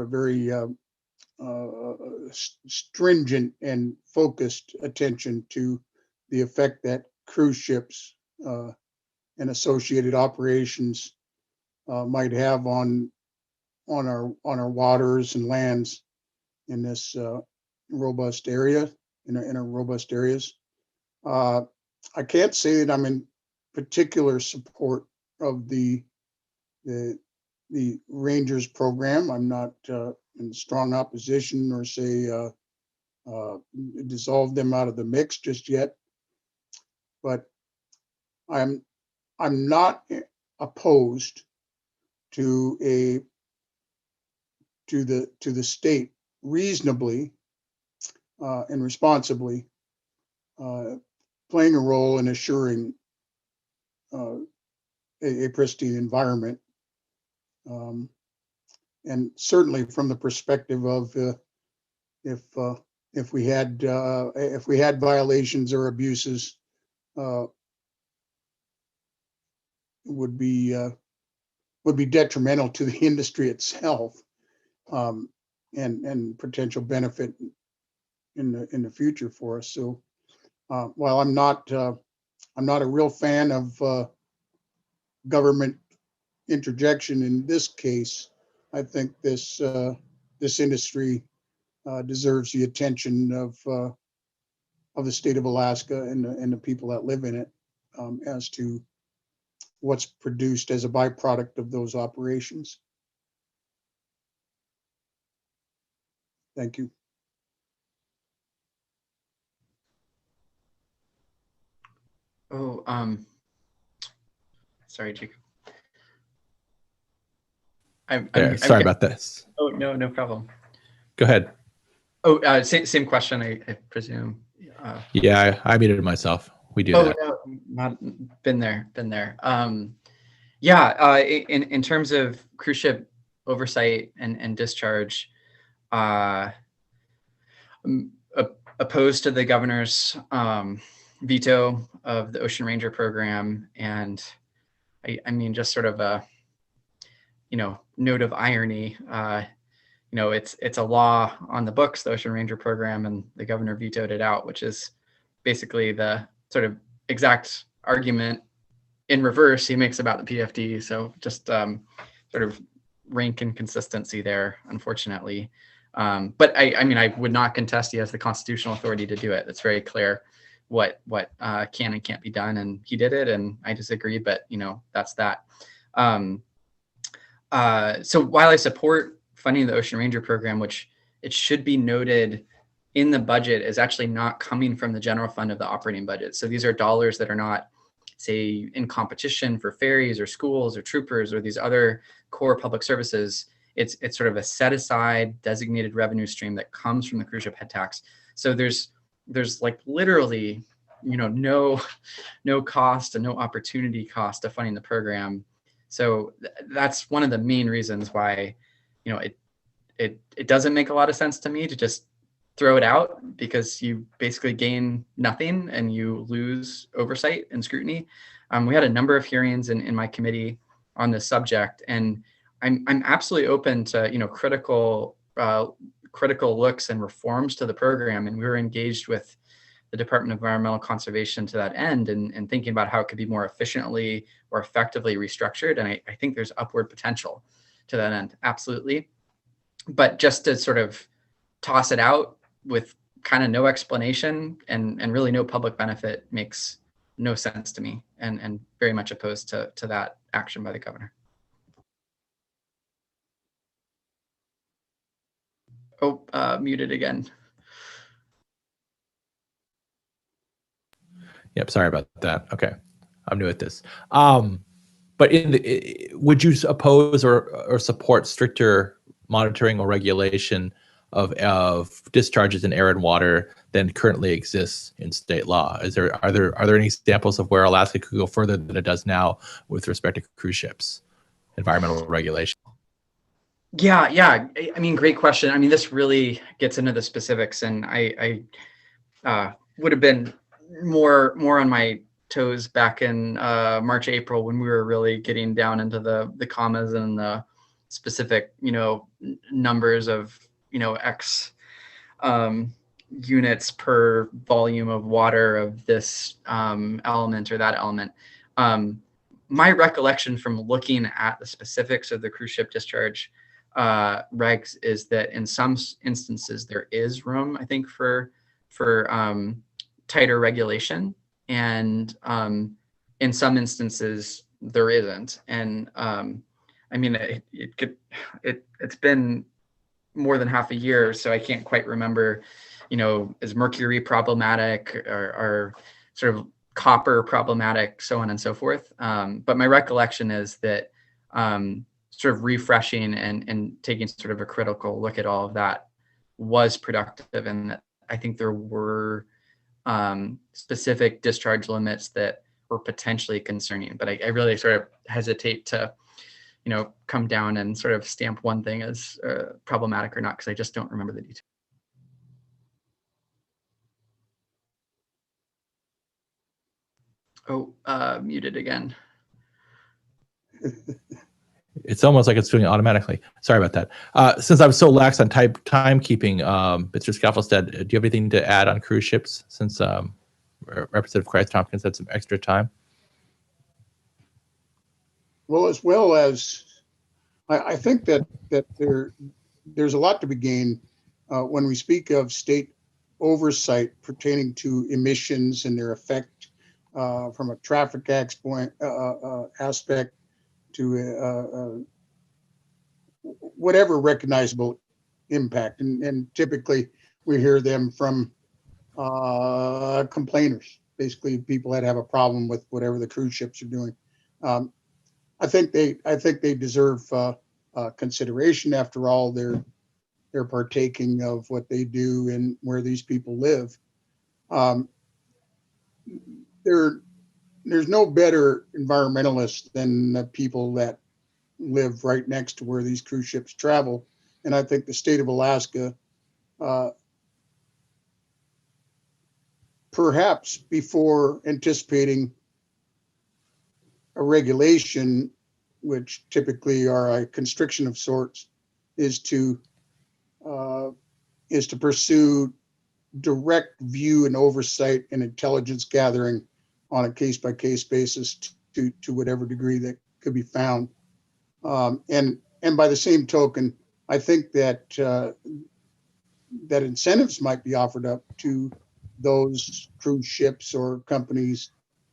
Speaker 4: very stringent and focused attention to the effect that cruise ships and associated operations might have on our waters and lands in this robust area, in our robust areas. I can't say that I'm in particular support of the Rangers program. I'm not in strong opposition or say dissolve them out of the mix just yet. But I'm not opposed to the state reasonably and responsibly playing a role in assuring a pristine environment, and certainly from the perspective of if we had violations or abuses, would be detrimental to the industry itself, and potential benefit in the future for us. So while I'm not a real fan of government interjection in this case, I think this industry deserves the attention of the state of Alaska and the people that live in it, as to what's produced as a byproduct of those operations. Thank you.
Speaker 3: Oh, sorry, Jacob.
Speaker 2: Sorry about this.
Speaker 3: Oh, no problem.
Speaker 2: Go ahead.
Speaker 3: Oh, same question, I presume.
Speaker 2: Yeah, I muted myself. We do that.
Speaker 3: No, not been there. Yeah, in terms of cruise ship oversight and discharge, I'm opposed to the governor's veto of the Ocean Ranger program, and I mean, just sort of a note of irony. It's a law on the books, the Ocean Ranger program, and the governor vetoed it out, which is basically the sort of exact argument in reverse he makes about the PFD. So just sort of rank inconsistency there, unfortunately. But I mean, I would not contest he has the constitutional authority to do it. It's very clear what can and can't be done, and he did it, and I disagree, but that's that. So while I support funding the Ocean Ranger program, which it should be noted in the budget is actually not coming from the general fund of the operating budget. So these are dollars that are not, say, in competition for ferries or schools or troopers or these other core public services. It's sort of a set aside designated revenue stream that comes from the cruise ship head tax. So there's like literally, no cost and no opportunity cost to funding the program. So that's one of the main reasons why, it doesn't make a lot of sense to me to just throw it out, because you basically gain nothing and you lose oversight and scrutiny. We had a number of hearings in my committee on this subject, and I'm absolutely open to critical looks and reforms to the program. And we were engaged with the Department of Environmental Conservation to that end, and thinking about how it could be more efficiently or effectively restructured. And I think there's upward potential to that end, absolutely. But just to sort of toss it out with kind of no explanation and really no public benefit makes no sense to me, and very much opposed to that action by the governor. Oh, muted again.
Speaker 2: Yep, sorry about that. Okay, I'm new at this. But would you oppose or support stricter monitoring or regulation of discharges in air and water than currently exists in state law? Are there any examples of where Alaska could go further than it does now with respect to cruise ships, environmental regulation?
Speaker 3: Yeah. I mean, great question. I mean, this really gets into the specifics, and I would have been more on my toes back in March, April, when we were really getting down into the commas and the specific, numbers of, X units per volume of water of this element or that element. My recollection from looking at the specifics of the cruise ship discharge regs is that in some instances there is room, I think, for tighter regulation, and in some instances there isn't. And I mean, it's been more than half a year, so I can't quite remember, is mercury problematic or sort of copper problematic, so on and so forth. But my recollection is that sort of refreshing and taking sort of a critical look at all of that was productive, and that I think there were specific discharge limits that were potentially concerning. But I really sort of hesitate to come down and sort of stamp one thing as problematic or not, because I just don't remember the details. Oh, muted again.
Speaker 2: It's almost like it's doing it automatically. Sorry about that. Since I'm so lax on timekeeping, Mr. Scaffelstead, do you have anything to add on cruise ships, since Representative Christ-Tompkins had some extra time?
Speaker 4: Well as I think that there's a lot to be gained when we speak of state oversight pertaining to emissions and their effect from a traffic aspect to whatever recognizable impact. And typically we hear them from complainers, basically people that have a problem with whatever the cruise ships are doing. I think they deserve consideration. After all, they're partaking of what they do and where these people live. There's no better environmentalists than the people that live right next to where these cruise ships travel. And I think the state of Alaska, perhaps before anticipating a regulation, which typically are a constriction of sorts, is to pursue direct view and oversight and intelligence gathering on a case-by-case basis to whatever degree that could be found. And by the same token, I think that that incentives might be offered up to those cruise ships or companies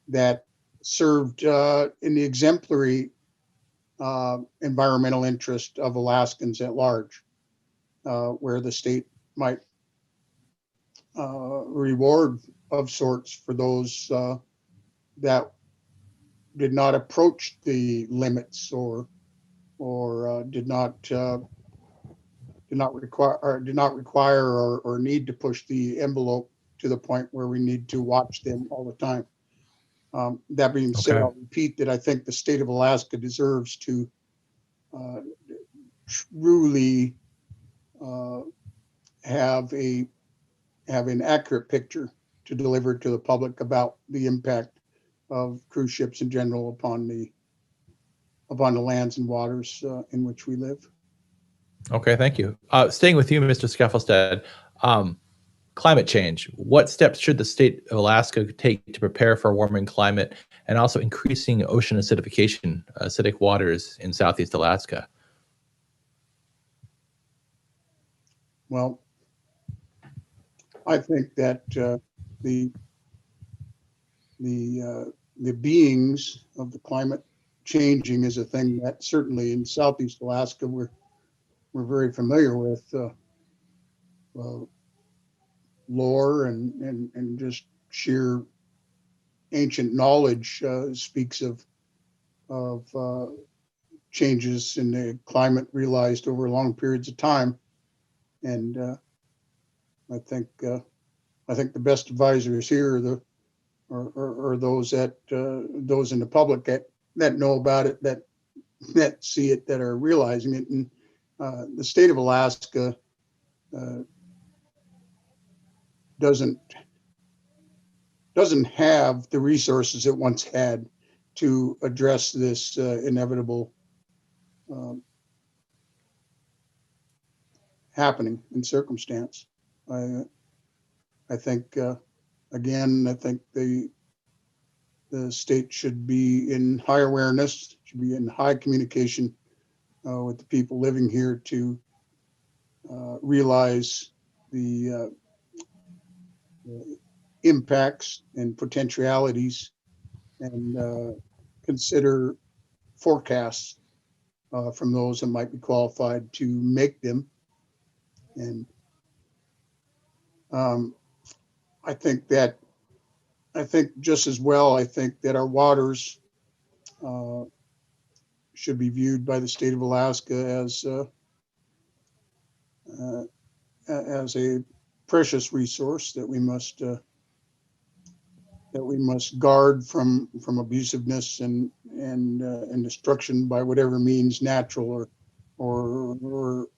Speaker 4: that served in the exemplary environmental interest of Alaskans at large, where the state might reward of sorts for those that did not approach the limits or did not require or need to push the envelope to the point where we need to watch them all the time. That being said,
Speaker 2: Okay.
Speaker 4: I'll repeat that I think the state of Alaska deserves to truly have an accurate picture to deliver to the public about the impact of cruise ships in general upon the lands and waters in which we live.
Speaker 2: Okay, thank you. Staying with you, Mr. Skeffelstead, climate change. What steps should the state of Alaska take to prepare for a warming climate and also increasing ocean acidification, acidic waters in Southeast Alaska?
Speaker 4: Well, I think that the beings of the climate changing is a thing that certainly in Southeast Alaska we're very familiar with. Lore and just sheer ancient knowledge speaks of changes in the climate realized over long periods of time, and I think the best advisors here are those in the public that know about it, that see it, that are realizing it. And the state of Alaska doesn't have the resources it once had to address this inevitable happening in circumstance. I think again, I think the state should be in high awareness, should be in high communication with the people living here to realize the impacts and potentialities, and consider forecasts from those that might be qualified to make them. And I think just as well, I think that our waters should be viewed by the state of Alaska as a precious resource that we must guard from abusiveness and destruction by whatever means, natural or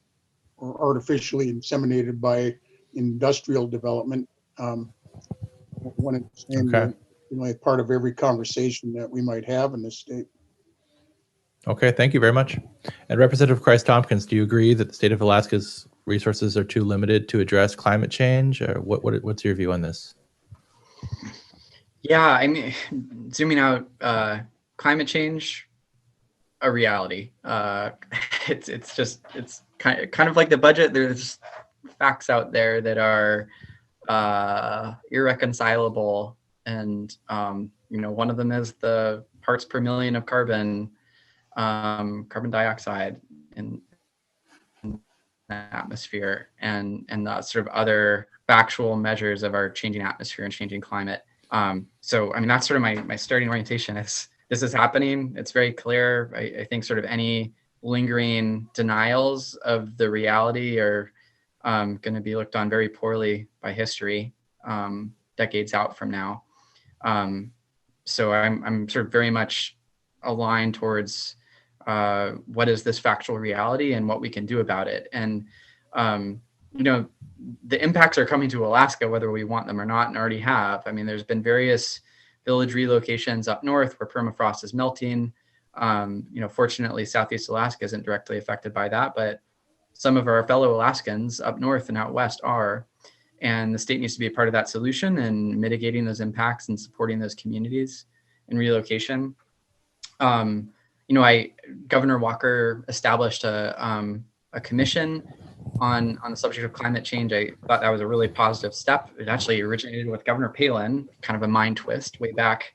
Speaker 4: artificially inseminated by industrial development. One and the same,
Speaker 2: Okay.
Speaker 4: part of every conversation that we might have in this state.
Speaker 2: Okay, thank you very much. And Representative Christ-Tompkins, do you agree that the state of Alaska's resources are too limited to address climate change? Or what's your view on this?
Speaker 3: Yeah, I mean, zooming out, climate change, a reality. It's kind of like the budget. There's facts out there that are irreconcilable, and one of them is the parts per million of carbon dioxide in the atmosphere, and the sort of other factual measures of our changing atmosphere and changing climate. So, I mean, that's sort of my starting orientation. This is happening. It's very clear. I think sort of any lingering denials of the reality are going to be looked on very poorly by history decades out from now. So I'm sort of very much aligned towards what is this factual reality and what we can do about it. And, the impacts are coming to Alaska, whether we want them or not, and already have. I mean, there's been various village relocations up north where permafrost is melting. Fortunately, Southeast Alaska isn't directly affected by that, but some of our fellow Alaskans up north and out west are. And the state needs to be a part of that solution and mitigating those impacts and supporting those communities in relocation. Governor Walker established a commission on the subject of climate change. I thought that was a really positive step. It actually originated with Governor Palin, kind of a mind twist way back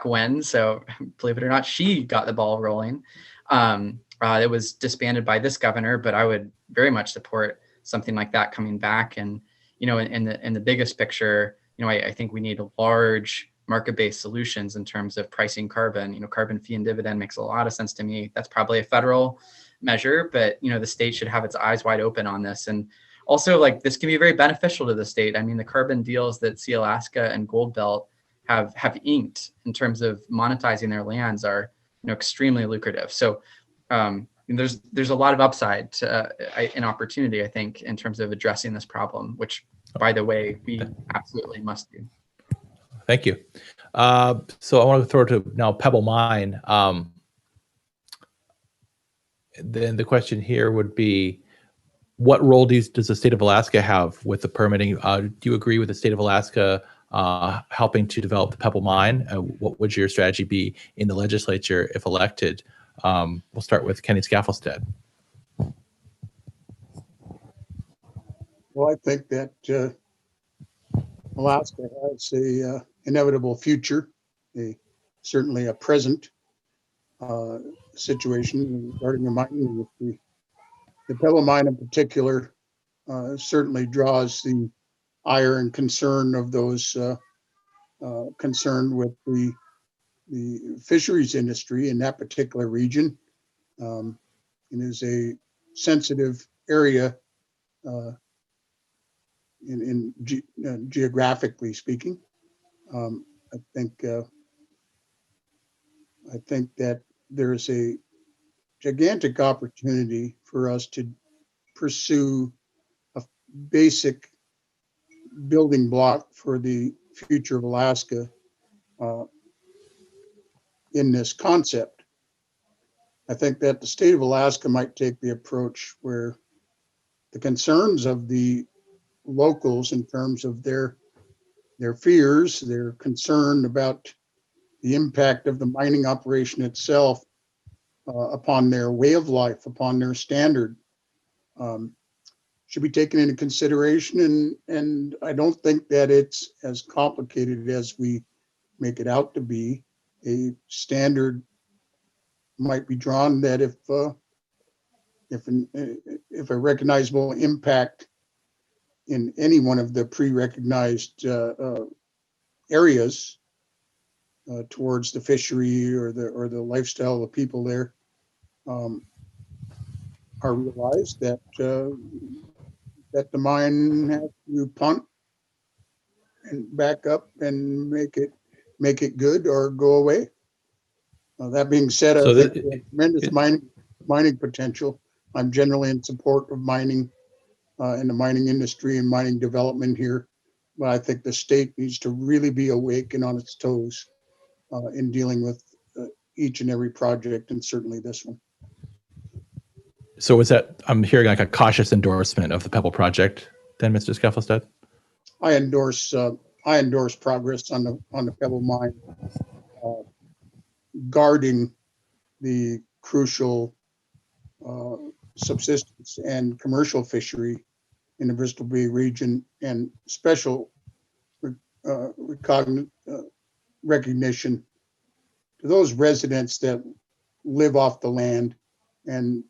Speaker 3: when. So believe it or not, she got the ball rolling. It was disbanded by this governor, but I would very much support something like that coming back. And, in the biggest picture, I think we need large market-based solutions in terms of pricing carbon. Carbon fee and dividend makes a lot of sense to me. That's probably a federal measure, but the state should have its eyes wide open on this. And also, this can be very beneficial to the state. I mean, the carbon deals that Sea Alaska and Gold Belt have inked in terms of monetizing their lands are extremely lucrative. So there's a lot of upside in opportunity, I think, in terms of addressing this problem, which, by the way, we absolutely must do.
Speaker 2: Thank you. So I want to throw to now Pebble Mine. Then the question here would be, what role does the state of Alaska have with the permitting? Do you agree with the state of Alaska helping to develop the Pebble Mine? What would your strategy be in the legislature if elected? We'll start with Kenny Scaffelstead.
Speaker 4: Well, I think that Alaska has a inevitable future, certainly a present situation regarding the mining. The Pebble Mine in particular certainly draws the ire and concern of those concerned with the fisheries industry in that particular region. It is a sensitive area geographically speaking. I think that there's a gigantic opportunity for us to pursue a basic building block for the future of Alaska in this concept. I think that the state of Alaska might take the approach where the concerns of the locals in terms of their fears, their concern about the impact of the mining operation itself upon their way of life, upon their standard, should be taken into consideration. And I don't think that it's as complicated as we make it out to be. A standard might be drawn that if a recognizable impact in any one of the pre-recognized areas towards the fishery or the lifestyle of the people there are realized, that the mine has to punt and back up and make it good or go away. That being said, I think there's tremendous mining potential. I'm generally in support of mining in the mining industry and mining development here, but I think the state needs to really be awake and on its toes in dealing with each and every project, and certainly this one.
Speaker 2: So was that, I'm hearing like a cautious endorsement of the Pebble project then, Mr. Scaffelstead?
Speaker 4: I endorse progress on the Pebble Mine, guarding the crucial subsistence and commercial fishery in the Bristol Bay region, and special recognition to those residents that live off the land. And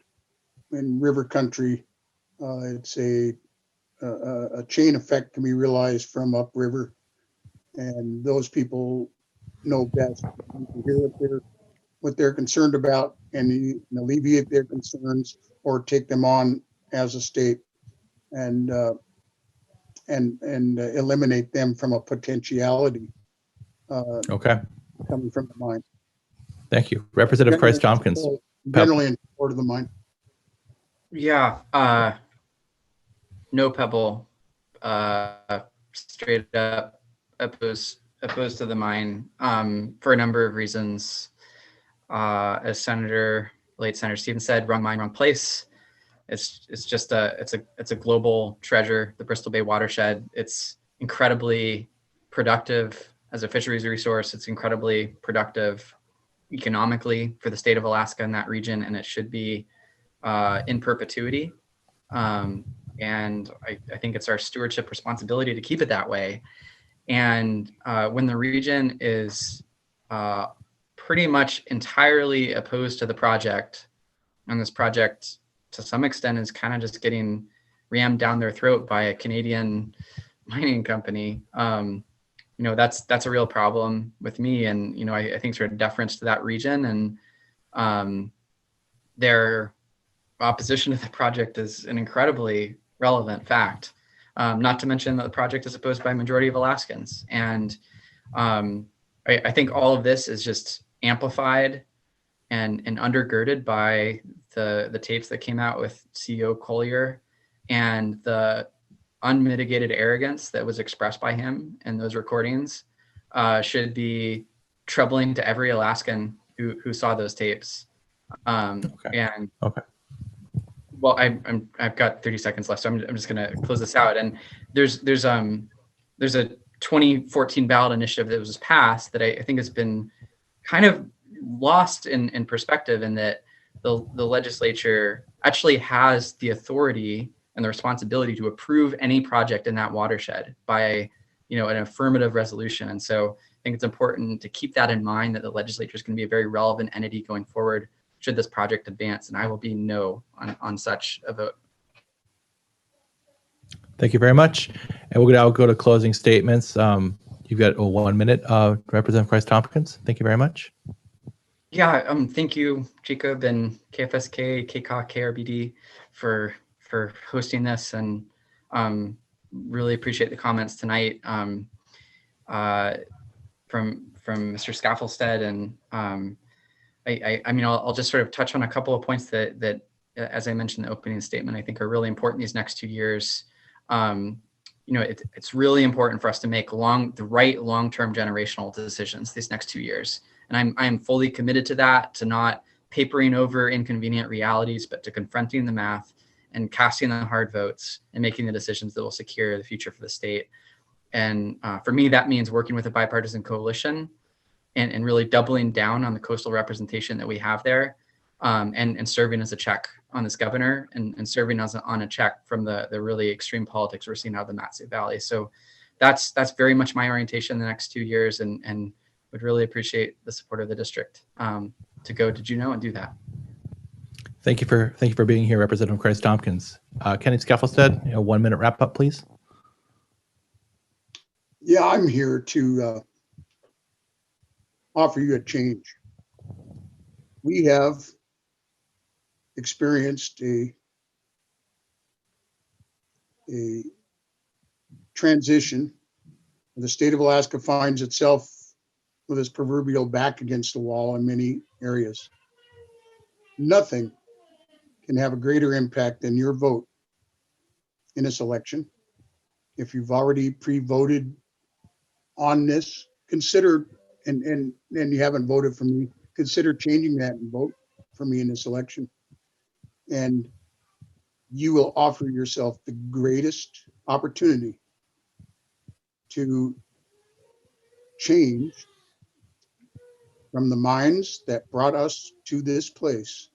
Speaker 4: in river country, it's a chain effect can be realized from upriver, and those people know best. You hear what what they're concerned about and alleviate their concerns or take them on as a state and eliminate them from a potentiality
Speaker 2: Okay.
Speaker 4: coming from the mine.
Speaker 2: Thank you. Representative Christ Tompkins.
Speaker 4: Generally in support of the mine.
Speaker 3: Yeah, no pebble, straight up opposed to the mine for a number of reasons. As late Senator Stevens said, wrong mine, wrong place. It's just it's a global treasure, the Bristol Bay watershed. It's incredibly productive as a fisheries resource. It's incredibly productive economically for the state of Alaska and that region, and it should be in perpetuity. And I think it's our stewardship responsibility to keep it that way. And when the region is pretty much entirely opposed to the project, and this project to some extent is kind of just getting rammed down their throat by a Canadian mining company, that's a real problem with me. And, I think sort of deference to that region and their opposition to the project is an incredibly relevant fact. Not to mention that the project is opposed by a majority of Alaskans. And I think all of this is just amplified and undergirded by the tapes that came out with CEO Collier and the unmitigated arrogance that was expressed by him in those recordings should be troubling to every Alaskan who saw those tapes. Well, I've got 30 seconds left, so I'm just going to close this out. And there's a 2014 ballot initiative that was passed that I think has been kind of lost in perspective, in that the legislature actually has the authority and the responsibility to approve any project in that watershed by an affirmative resolution. And so I think it's important to keep that in mind, that the legislature is going to be a very relevant entity going forward should this project advance, and I will be no on such a vote.
Speaker 2: Thank you very much. And we'll now go to closing statements. You've got 1 minute, Representative Christ Tompkins. Thank you very much.
Speaker 3: Yeah, thank you, Jacob and KFSK, KCAW, KRBD for hosting this, and really appreciate the comments tonight from Mr. Scaffelstead. And I'll just sort of touch on a couple of points that as I mentioned in the opening statement, I think are really important these next 2 years. It's really important for us to make the right long-term generational decisions these next 2 years. And I am fully committed to that, to not papering over inconvenient realities, but to confronting the math and casting the hard votes and making the decisions that will secure the future for the state. And for me, that means working with a bipartisan coalition and really doubling down on the coastal representation that we have there, and serving as a check on this governor and serving as on a check from the really extreme politics we're seeing out of the Mat-Su Valley. So that's very much my orientation in the next 2 years, and would really appreciate the support of the district to go to Juneau and do that.
Speaker 2: Thank you for being here, Representative Christ Tompkins. Kenny Scaffelstead, 1 minute wrap up, please.
Speaker 4: Yeah, I'm here to offer you a change. We have experienced a transition. The state of Alaska finds itself with its proverbial back against the wall in many areas. Nothing can have a greater impact than your vote in this election. If you've already pre-voted on this, consider, and you haven't voted for me, consider changing that and vote for me in this election. And you will offer yourself the greatest opportunity to change from the minds that brought us to this place,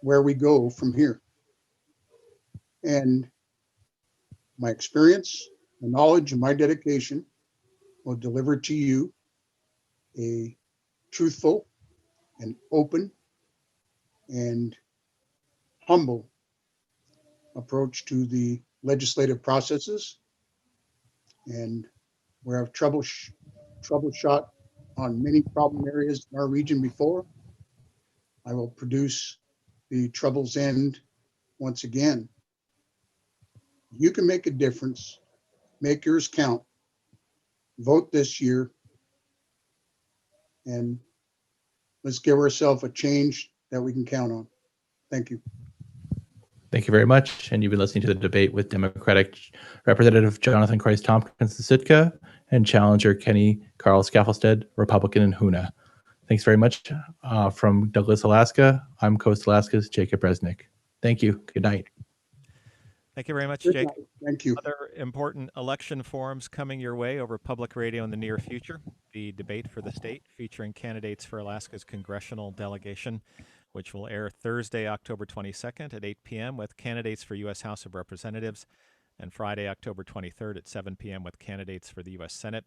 Speaker 4: where we go from here. And my experience, my knowledge, and my dedication will deliver to you a truthful and open and humble approach to the legislative processes. And where I've troubleshot on many problem areas in our region before. I will produce the Trouble's End once again. You can make a difference. Make yours count. Vote this year. And let's give ourselves a change that we can count on. Thank you.
Speaker 2: Thank you very much. And you've been listening to the debate with Democratic Representative Jonathan Christ Tompkins of Sitka and challenger Kenny Carl Scaffelstead, Republican in Hoona. Thanks very much. From Douglas, Alaska, I'm Coast Alaska's Jacob Resnick. Thank you. Good night.
Speaker 1: Thank you very much,
Speaker 4: Good
Speaker 1: Jake.
Speaker 4: night. Thank you.
Speaker 1: Other important election forums coming your way over public radio in the near future. The debate for the state featuring candidates for Alaska's congressional delegation, which will air Thursday, October 22nd at 8 p.m. with candidates for U.S. House of Representatives, and Friday, October 23rd at 7 p.m. with candidates for the U.S. Senate.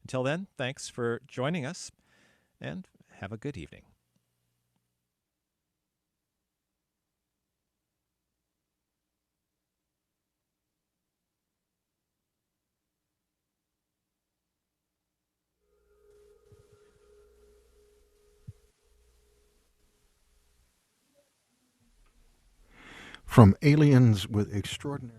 Speaker 1: Until then, thanks for joining us, and have a good evening.
Speaker 5: From aliens with extraordinary